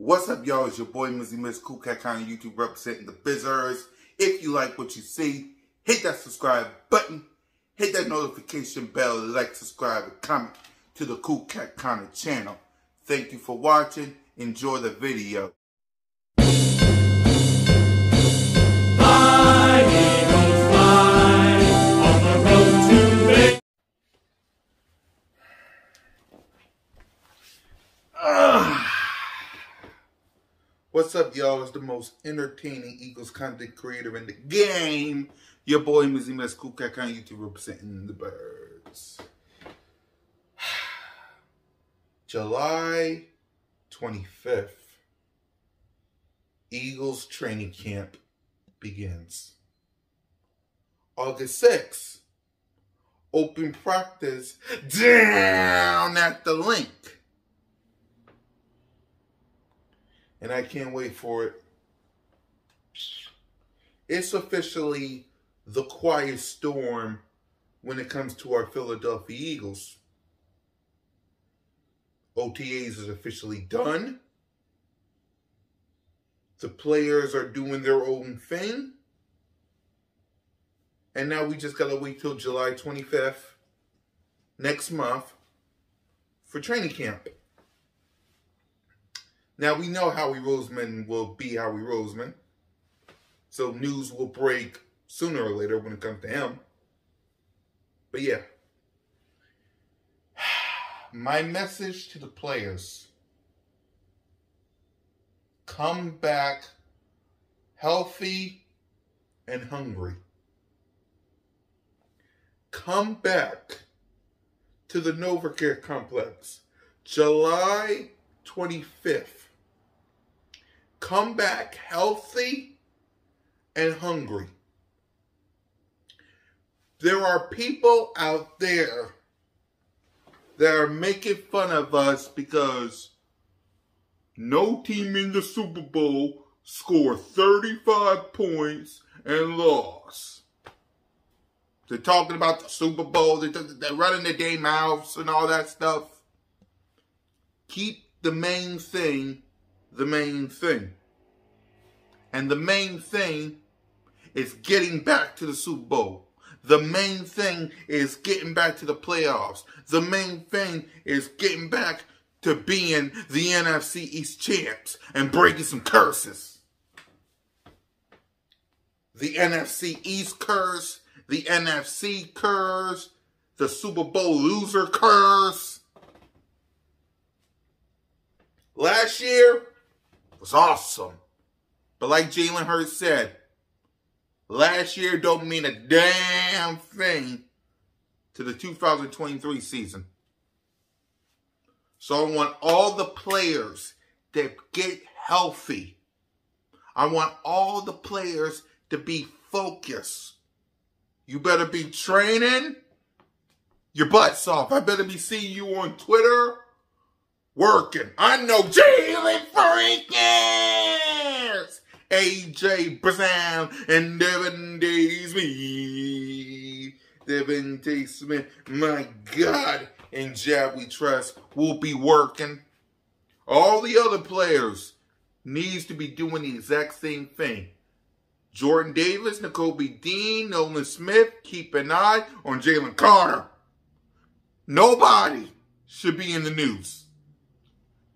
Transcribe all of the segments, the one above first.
What's up, y'all? It's your boy, Mizzy Miss Cool Cat County YouTube representing the Bizzers. If you like what you see, hit that subscribe button, hit that notification bell, like, subscribe, and comment to the Cool Cat County channel. Thank you for watching. Enjoy the video. What's up, y'all? It's the most entertaining Eagles content creator in the game. Your boy, Mizzy Miss Cool Cat County YouTube representing the Birds. July 25th, Eagles training camp begins. August 6th, open practice down at the link. And I can't wait for it. It's officially the quiet storm when it comes to our Philadelphia Eagles. OTAs is officially done. The players are doing their own thing. And now we just gotta wait till July 25th, next month, for training camp. Now, we know Howie Roseman will be Howie Roseman. So news will break sooner or later when it comes to him. But yeah. My message to the players. Come back healthy and hungry. Come back to the NovaCare Complex. July 25th. Come back healthy and hungry. There are people out there that are making fun of us because no team in the Super Bowl scored 35 points and lost. They're talking about the Super Bowl. They're running their damn mouths and all that stuff. Keep the main thing the main thing. And the main thing is getting back to the Super Bowl. The main thing is getting back to the playoffs. The main thing is getting back to being the NFC East champs and breaking some curses. The NFC East curse, the NFC curse, the Super Bowl loser curse. Last year was awesome. But like Jalen Hurts said, last year don't mean a damn thing to the 2023 season. So I want all the players to get healthy. I want all the players to be focused. You better be training your butts off. I better be seeing you on Twitter working. I know Jalen freakers, AJ Brown, and Devontae Smith. My God, and Jab we trust will be working. All the other players needs to be doing the exact same thing. Jordan Davis, Nakobe Dean, Nolan Smith, keep an eye on Jalen Carter. Nobody should be in the news.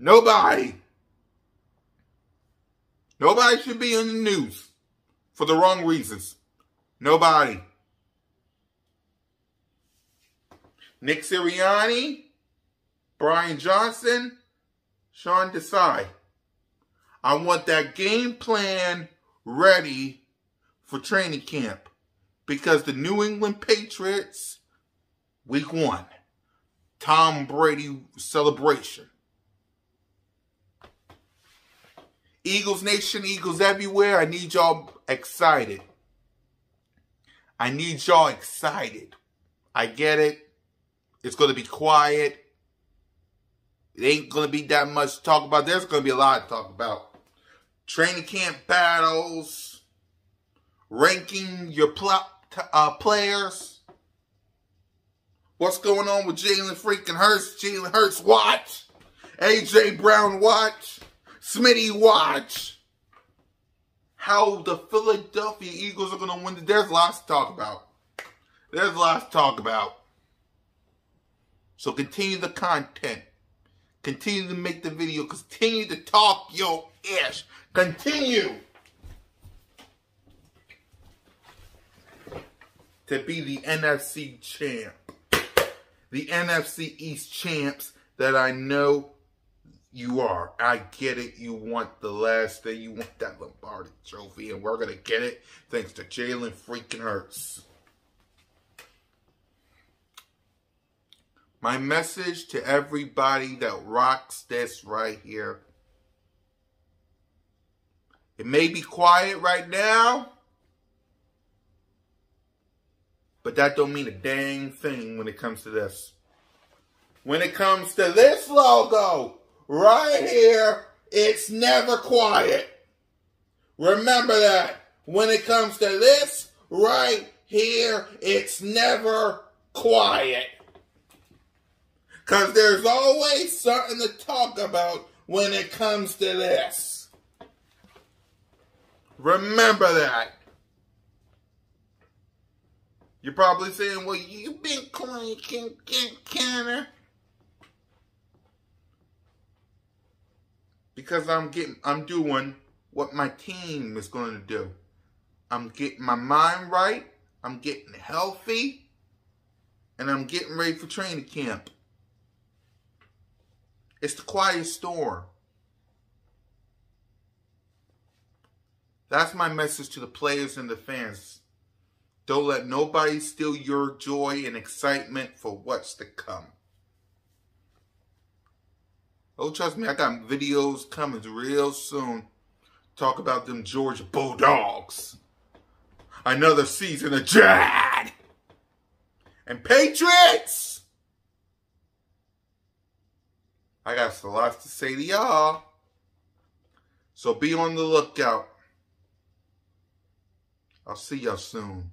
Nobody. Nobody should be in the news for the wrong reasons. Nobody. Nick Sirianni, Brian Johnson, Sean Desai. I want that game plan ready for training camp because the New England Patriots, week 1, Tom Brady celebration. Eagles Nation, Eagles everywhere, I need y'all excited. I need y'all excited. I get it. It's going to be quiet. It ain't going to be that much to talk about. There's going to be a lot to talk about. Training camp battles. Ranking your players. What's going on with Jalen freaking Hurts? Jalen Hurts, watch. AJ Brown, watch. Smitty, watch how the Philadelphia Eagles are going to win. There's lots to talk about. There's lots to talk about. So continue the content. Continue to make the video. Continue to talk your ish. Continue to be the NFC champ. The NFC East champs that I know you are. I get it. You want the last thing. You want that Lombardi trophy. And we're going to get it thanks to Jalen freaking Hurts. My message to everybody that rocks this right here. It may be quiet right now, but that don't mean a dang thing when it comes to this. When it comes to this logo right here, it's never quiet. Remember that. When it comes to this right here, it's never quiet. Because there's always something to talk about when it comes to this. Remember that. You're probably saying, well, you've been clanking, Kenner. Because I'm doing what my team is going to do. I'm getting my mind right. I'm getting healthy. And I'm getting ready for training camp. It's the quiet storm. That's my message to the players and the fans. Don't let nobody steal your joy and excitement for what's to come. Oh, trust me, I got videos coming real soon. Talk about them Georgia Bulldogs. Another season of Jad. And Patriots. I got a lot to say to y'all. So be on the lookout. I'll see y'all soon.